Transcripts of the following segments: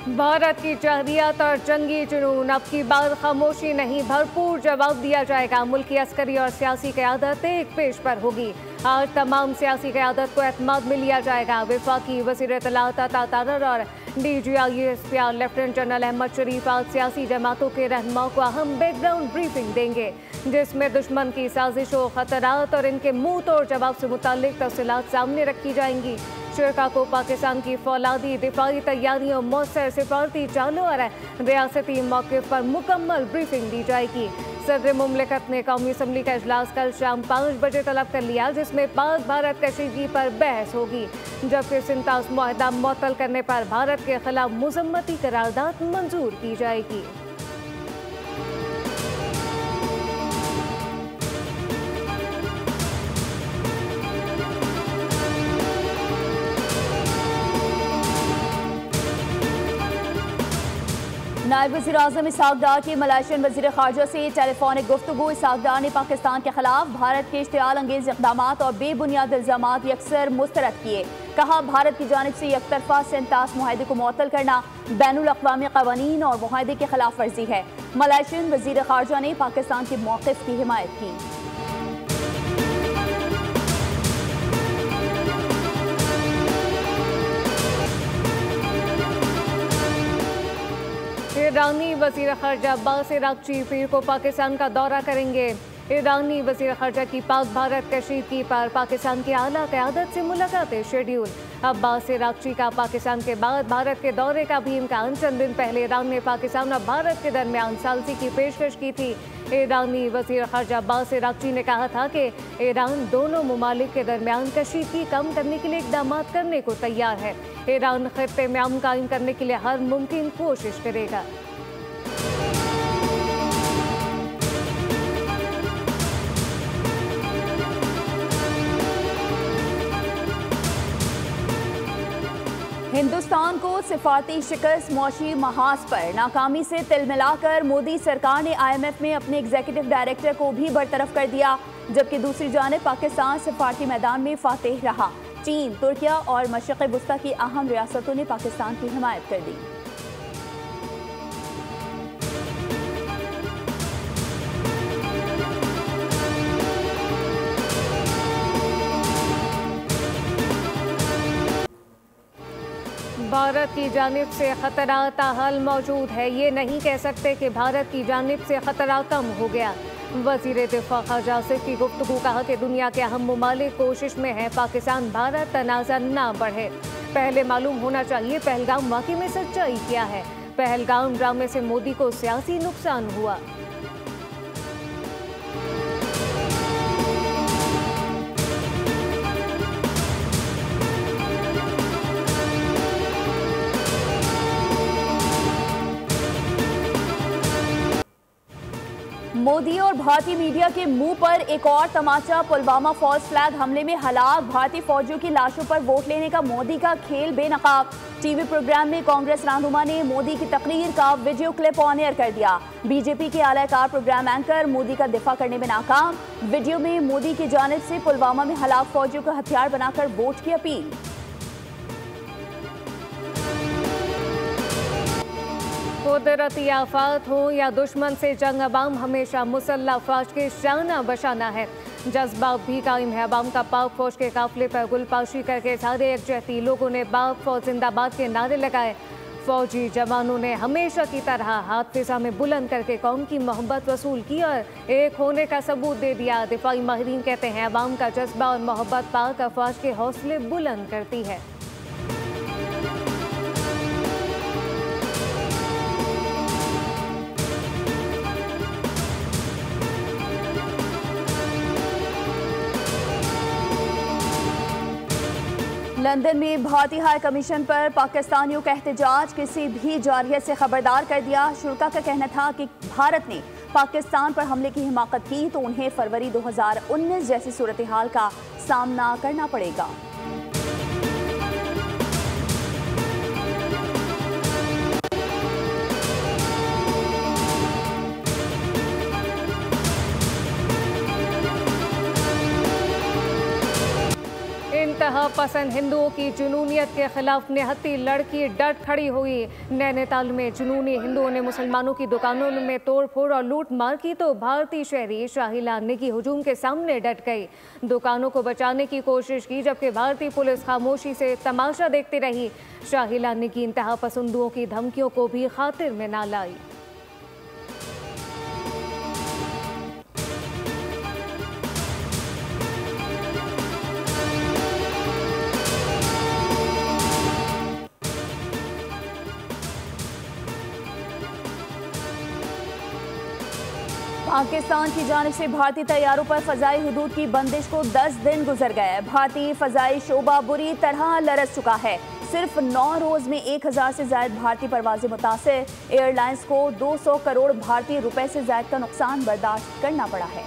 भारत की जहरियत और जंगी जुनून, अब की बार खामोशी नहीं, भरपूर जवाब दिया जाएगा। मुल्की अस्करी और सियासी क़यादत एक पेश पर होगी। आज तमाम सियासी क़यादत को एतमाद में लिया जाएगा। वफाकी वज़ीर इत्तलाआत अता तारर और DGI लेफ्टिनेंट जनरल अहमद शरीफ आज सियासी जमातों के रहनुमाओं को अहम बैकग्राउंड ब्रीफिंग देंगे, जिसमें दुश्मन की साजिशों, खतरात और इनके मुंह तोड़ जवाब से मुताल्लिक तफसीलात सामने रखी जाएंगी। शुरा को पाकिस्तान की फौलादी दिफाई तैयारियों, मौसर सिफारती चालों और रियासती मौक़िफ़ पर मुकम्मल ब्रीफिंग दी जाएगी। सदर मुमलिकत ने कौमी असम्बली का इजलास कल शाम 5 बजे तलब कर लिया, जिसमें पाक भारत कशीदगी पर बहस होगी, जबकि सिंतास मुआहदा मुअत्तल करने पर भारत के खिलाफ मुज़म्मती करारदाद मंजूर की जाएगी। नायब वज़ीर आज़म इसहाक डार की मलेशियन वज़ीर ख़ारजा से टेलीफोनिक गुफ्तगू। इसहाक डार ने पाकिस्तान के खिलाफ भारत के इश्तिआल अंगेज़ इक़दामात और बेबुनियाद इल्ज़ामात यकसर मुस्तरद किए। कहा, भारत की जानिब से एकतरफ़ा सिंतास मुआहदे को मुअत्तल करना बैनुल अक़वामी क़वानीन और मुआहदे की खिलाफ वर्जी है। मलेशियन वज़ीर ख़ारजा ने पाकिस्तान के मौक़िफ़ की हिमायत की। ईरानी वज़ीर ख़ारजा अब्बास अराग़ची पीर को पाकिस्तान का दौरा करेंगे। ईरानी वज़ीर ख़ारजा की पाक भारत कशीदगी पर पाकिस्तान की आला क़यादत से मुलाकातें शेड्यूल। अब्बास अराग़ची का पाकिस्तान के बाद भारत के दौरे का भी इम्कान। चंद दिन पहले ईरान ने पाकिस्तान और भारत के दरमियान सालसी की पेशकश की थी। ईरानी वज़ीर ख़ारजा अब्बास अराग़ची ने कहा था कि ईरान दोनों ममालिक के दरमियान कशीदगी कम करने के लिए इक़दाम करने को तैयार है। ईरान खित्ते में अमन कायम करने के लिए हर मुमकिन कोशिश करेगा। हिंदुस्तान को सिफारती शिकस्त, मुआशी महाज पर नाकामी से तिलमिलाकर मोदी सरकार ने IMF में अपने एग्जीक्यूटिव डायरेक्टर को भी बरतरफ कर दिया, जबकि दूसरी जानिब पाकिस्तान सिफारती मैदान में फातेह रहा। चीन, तुर्किया और मशरिक़ वुस्ता की अहम रियासतों ने पाकिस्तान की हिमायत कर दी। भारत की जानिब से खतरा ताहाल मौजूद है। ये नहीं कह सकते कि भारत की जानिब से खतरा कम हो गया। वज़ीर दिफा ख़ारजा आसिफ की गुफ्तगू। कहा कि दुनिया के अहम ममालिक कोशिश में है पाकिस्तान भारत तनाज़ा ना बढ़े। पहले मालूम होना चाहिए पहलगाम वाक़ई में सच्चाई क्या है। पहलगाम ड्रामे से मोदी को सियासी नुकसान हुआ। मोदी और भारतीय मीडिया के मुंह पर एक और तमाचा। पुलवामा फॉल्स फ्लैग हमले में हलाक भारतीय फौजियों की लाशों पर वोट लेने का मोदी का खेल बेनकाब। टीवी प्रोग्राम में कांग्रेस रहनुमा ने मोदी की तकरीर का वीडियो क्लिप ऑन एयर कर दिया। बीजेपी के आलाकार प्रोग्राम एंकर मोदी का दिफा करने में नाकाम। वीडियो में मोदी की जानिब से पुलवामा में हलाक फौजियों को हथियार बनाकर वोट की अपील। कुदरती आफात हो या दुश्मन से जंग, अवाम हमेशा मुसल्लह अफवाज के शाना बशाना है। जज्बा भी कायम है। अवाम का पाक फौज के काफिले पर गुलपाशी करके सारे एकजहती लोगों ने पाक फौज जिंदाबाद के नारे लगाए। फौजी जवानों ने हमेशा की तरह हाथ फिजा में बुलंद करके कौम की मोहब्बत वसूल की और एक होने का सबूत दे दिया। दिफाई माहिरीन कहते हैं अवाम का जज्बा और मोहब्बत पाक अफवाज के हौसले बुलंद करती है। लंदन में भारतीय हाई कमीशन पर पाकिस्तानियों का एहतजाज। किसी भी जारहियत से खबरदार कर दिया। शुरा का कहना था कि भारत ने पाकिस्तान पर हमले की हिमाकत की तो उन्हें फरवरी 2019 जैसी सूरत हाल का सामना करना पड़ेगा। पसंद हिंदुओं की जुनूनियत के खिलाफ निहत्ती लड़की डट खड़ी हुई। नैनीताल में जुनूनी हिंदुओं ने मुसलमानों की दुकानों में तोड़फोड़ और लूट मार की तो भारतीय शहरी शाहिला निकी हुजूम के सामने डट गई। दुकानों को बचाने की कोशिश की जबकि भारतीय पुलिस खामोशी से तमाशा देखती रही। शाहिला निकी इंतहा पसंदुओं की धमकियों को भी खातिर में ना लाई। पाकिस्तान की जानिब से भारतीय तैयारों पर फजाई हुदूद की बंदिश को 10 दिन गुजर गए। भारतीय फजाई शोबा बुरी तरह लरस चुका है। सिर्फ 9 रोज में 1000 से ज्यादा भारतीय परवाजें मुतासिर। एयरलाइंस को 200 करोड़ भारतीय रुपए से ज्यादा का नुकसान बर्दाश्त करना पड़ा है।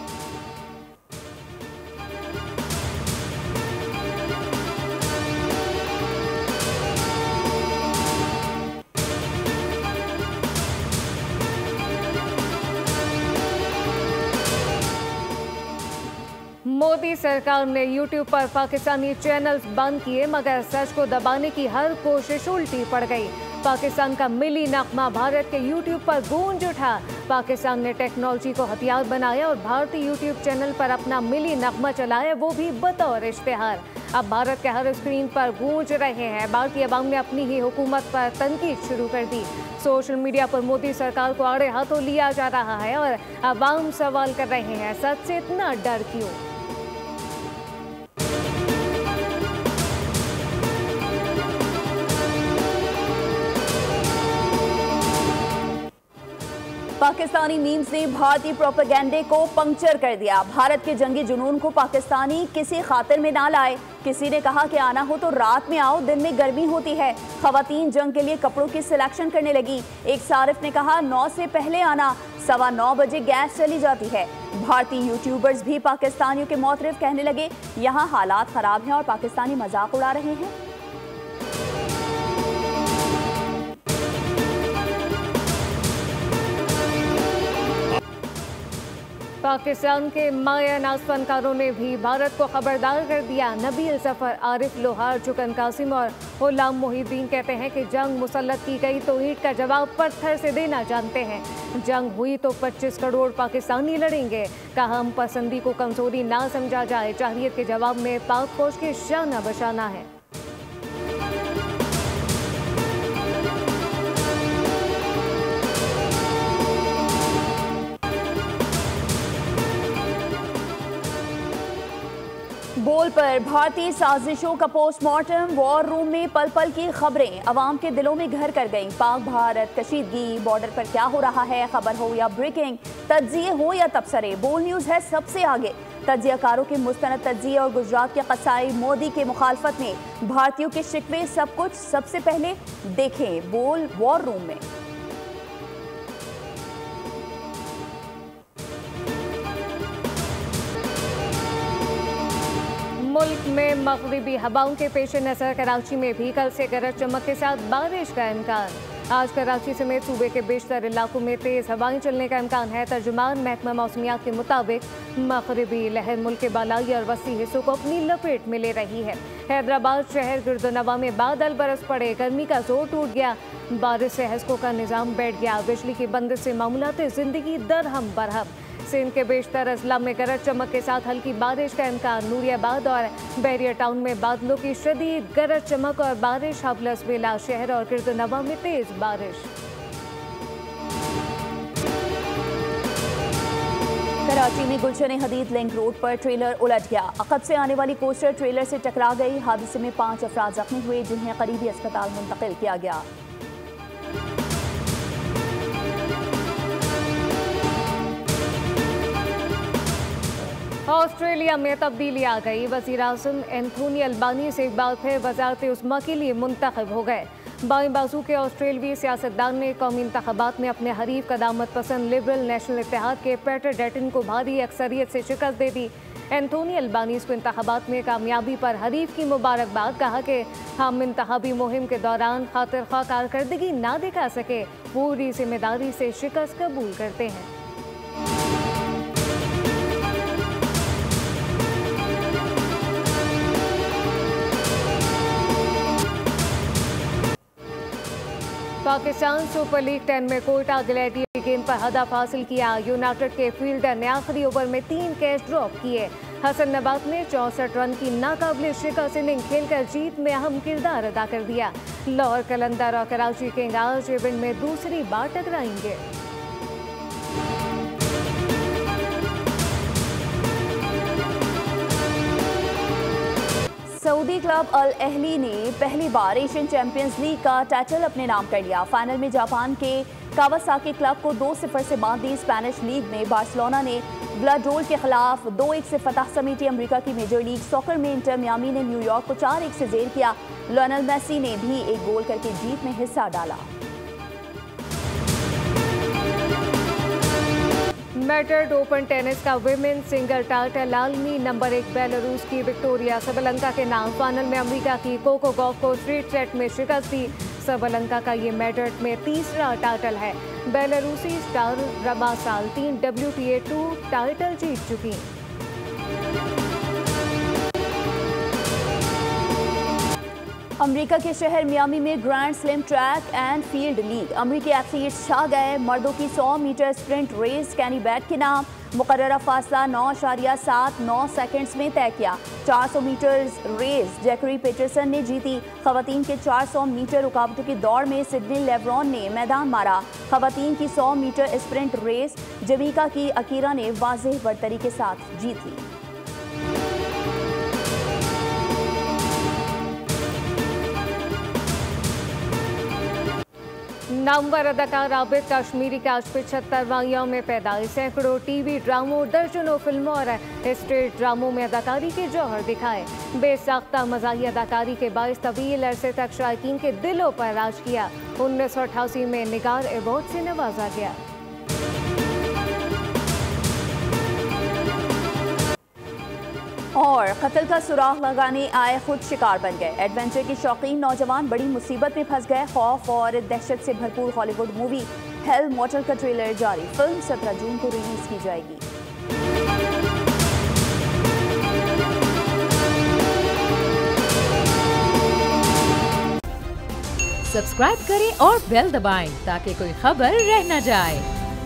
मोदी सरकार ने YouTube पर पाकिस्तानी चैनल्स बंद किए मगर सच को दबाने की हर कोशिश उल्टी पड़ गई। पाकिस्तान का मिली नगमा भारत के YouTube पर गूंज उठा। पाकिस्तान ने टेक्नोलॉजी को हथियार बनाया और भारतीय YouTube चैनल पर अपना मिली नगमा चलाया, वो भी बतौर इश्तिहार। अब भारत के हर स्क्रीन पर गूंज रहे हैं। भारतीय अवाम ने अपनी ही हुकूमत पर तनकीद शुरू कर दी। सोशल मीडिया पर मोदी सरकार को आड़े हाथों लिया जा रहा है और अवाम सवाल कर रहे हैं, सच से इतना डर क्यों? पाकिस्तानी मीम्स ने भारतीय प्रोपेगेंडे को पंक्चर कर दिया। भारत के जंगी जुनून को पाकिस्तानी किसी खातिर में ना लाए। किसी ने कहा कि आना हो तो रात में आओ, दिन में गर्मी होती है। खवातीन जंग के लिए कपड़ों की सिलेक्शन करने लगी। एक सारिफ ने कहा 9 से पहले आना, 9:15 बजे गैस चली जाती है। भारतीय यूट्यूबर्स भी पाकिस्तानियों के मौतरिफ कहने लगे यहाँ हालात खराब हैं और पाकिस्तानी मजाक उड़ा रहे हैं। पाकिस्तान के माया नाज फनकारों ने भी भारत को खबरदार कर दिया। नबील जफर, आरिफ लोहार, जुकन कासिम और गुलाम मोहिद्दीन कहते हैं कि जंग मुसल्लत की गई तो ईंट का जवाब पत्थर से देना जानते हैं। जंग हुई तो 25 करोड़ पाकिस्तानी लड़ेंगे। कहा हम पसंदी को कमजोरी ना समझा जाए। जाहिलियत के जवाब में पाक फौज की शाना बशाना है। बोल पर भारतीय साजिशों का पोस्टमार्टम, वॉर रूम में पल पल की खबरें अवाम के दिलों में घर कर गईं। पाक भारत कशीदगी, बॉर्डर पर क्या हो रहा है, खबर हो या ब्रेकिंग, तज्जिए हो या तबसरे, बोल न्यूज़ है सबसे आगे। तज्जियाकारों के मुस्तनद तज्जिए और गुजरात के कसाई मोदी के मुखालफत में भारतीयों के शिकवे, सब कुछ सबसे पहले देखें बोल वॉर रूम में। मुल्क में मगरिबी हवाओं के पेश नज़र कराची में भी कल से गरज चमक के साथ बारिश का इम्कान। आज कराची समेत सूबे के बेशतर इलाकों में तेज़ हवाएं चलने का इम्कान है। तर्जुमान महकमा मौसमियात के मुताबिक मगरिबी लहर मुल्क के बालाई और वसी हिस्सों को अपनी लपेट में ले रही है। हैदराबाद शहर गिरदोनवा में बादल बरस पड़े, गर्मी का जोर टूट गया। बारिश से हस्कों का निज़ाम बैठ गया। बिजली की बंदिश से मामूलात ज़िंदगी दरहम बरहम। सिंध के बेशतर अजला में गरज चमक के साथ हल्की बारिश का इम्कान। नूरियाबाद और बैरियर टाउन में बादलों की शदीद गरज चमक और बारिश। हबलस बेला शहर और गिरदोनवा में तेज बारिश। कराची में गुलशन हदीद लिंक रोड पर ट्रेलर उलट गया। अकब से आने वाली कोस्टर ट्रेलर से टकरा गई। हादसे में 5 अफराद जख्मी हुए जिन्हें करीबी अस्पताल मुंतकिल किया गया। ऑस्ट्रेलिया में तब्दीली आ गई। वज़ीर आज़म एंथोनी अल्बानी से एक बार फिर वज़ारत उज़्मा के लिए मुंतखब हो गए। बाएं बाजू के ऑस्ट्रेलवी सियासतदान ने कौमी इंतखाबात में अपने हरीफ कदामत पसंद लिबरल नेशनल इत्तेहाद के पीटर डटन को भारी अक्सरियत से शिकस्त दे दी। एंथोनी अल्बानीज़ को इंतखाबात में कामयाबी पर हरीफ की मुबारकबाद। कहा कि हम इंतखाबी मुहिम के दौरान खातिर ख्वाह कारकर्दगी ना दिखा सके, पूरी जिम्मेदारी से शिकस्त कबूल करते हैं। पाकिस्तान सुपर लीग 10 में कोयटा ग्लैडिएटर गेंद पर हदफ हासिल किया। यूनाइटेड के फील्डर ने आखिरी ओवर में 3 कैच ड्रॉप किए। हसन नबात ने 64 रन की नाकाबिले शिकस्त इनिंग खेलकर जीत में अहम किरदार अदा कर दिया। लाहौर कलंदर और कराची किंग आज इवेंट में दूसरी बार टकराएंगे। सऊदी क्लब अल अहली ने पहली बार एशियन चैंपियंस लीग का टाइटल अपने नाम कर लिया। फाइनल में जापान के कावासाकी क्लब को 2-0 से मात दी। स्पेनिश लीग में बार्सिलोना ने ब्लाडोल के खिलाफ 2-1 से फतह समेटी। अमेरिका की मेजर लीग सॉकर में इंटर मियामी ने न्यूयॉर्क को 4-1 से जेर किया। लियोनेल मेसी ने भी एक गोल करके जीत में हिस्सा डाला। मैड्रिड ओपन टेनिस का विमेन सिंगल टाइटल आलमी नंबर 1 बेलारूस की विक्टोरिया सबलंका के नाम। फाइनल में अमेरिका की कोको गॉफ को स्ट्रेट सेट में शिकस्त दी। सबलंका का ये मैड्रिड में तीसरा टाइटल है। बेलारूसी स्टार रबा साल 3 WTA 2 टाइटल जीत चुकी। अमेरिका के शहर मियामी में grand slam track and field league. अमेरिकी एथलीट्स छा गए। मर्दों की 100 मीटर स्प्रिंट रेस कैनी बैट के नाम। मुकर्ररा फासला 9.79 सेकंड्स में तय किया। 400 मीटर रेस जैकरी पीटरसन ने जीती। खवातीन के 400 मीटर रुकावटों की दौड़ में सिडनी लेब्रॉन ने मैदान मारा। खवातीन की 100 मीटर स्प्रिंट रेस जमीका की अकीरा ने वाज़ेह बरतरी के साथ जीती। नामवर अदाकार आबिद कश्मीरी का आज 75वां यौम पैदाइश। सैकड़ों टीवी ड्रामों, दर्जनों फिल्मों और स्टेज ड्रामों में अदाकारी के जौहर दिखाए। बेसाख्ता मज़ाही अदाकारी के बाइस तवील अरसे तक शायकीन के दिलों पर राज किया। 1988 में निगार अवार्ड से नवाजा गया। और कत्ल का सुराग लगाने आए खुद शिकार बन गए। एडवेंचर के शौकीन नौजवान बड़ी मुसीबत में फंस गए। खौफ और दहशत से भरपूर हॉलीवुड मूवी हेल मोटल का ट्रेलर जारी। फिल्म 17 जून को रिलीज की जाएगी। सब्सक्राइब करें और बेल दबाएं ताकि कोई खबर रह न जाए।